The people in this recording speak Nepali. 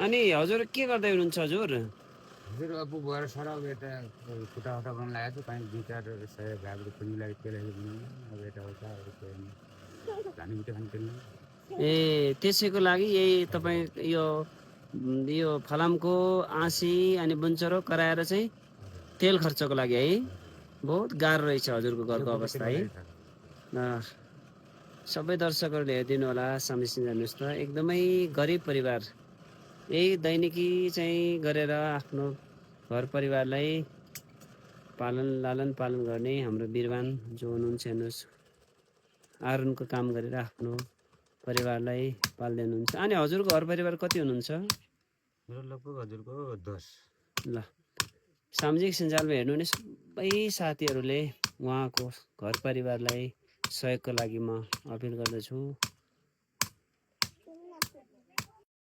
अनि हजुर के गर्दै हुनुहुन्छ हजुर? हजुर अब गएर सडक यता खुट्टा खुट्टा बनाउनु लागेको छु कहीँ 2-4 सय गाईको पुग्नु लागि तेलहरू बनाउनु अब यताउता अरू केही धान मिठो खानु किन्नु ए त्यसैको लागि यही तपाईँ यो फलामको आँसी अनि बुन्चरो कराएर चाहिँ तेल खर्चको लागि है। बहुत गाह्रो रहेछ हजुरको घरको अवस्था है। सबै दर्शकहरूले हेरिदिनु होला, सम्झिनु जानुहोस् त। एकदमै गरिब परिवार, यही दैनिकी चाहिँ गरेर आफ्नो घर परिवारलाई लालन पालन गर्ने हाम्रो बिरबान जो हुनुहुन्छ हेर्नुहोस्, आरुनको काम गरेर आफ्नो परिवारलाई पाल्दै हुनुहुन्छ। अनि हजुरको घर परिवार कति हुनुहुन्छ? मेरो लगभग हजुरको 10। ल सामाजिक सञ्जालमा हेर्नु भने सबै साथीहरूले उहाँको घर परिवारलाई सहयोगको लागि म अपिल गर्दछु।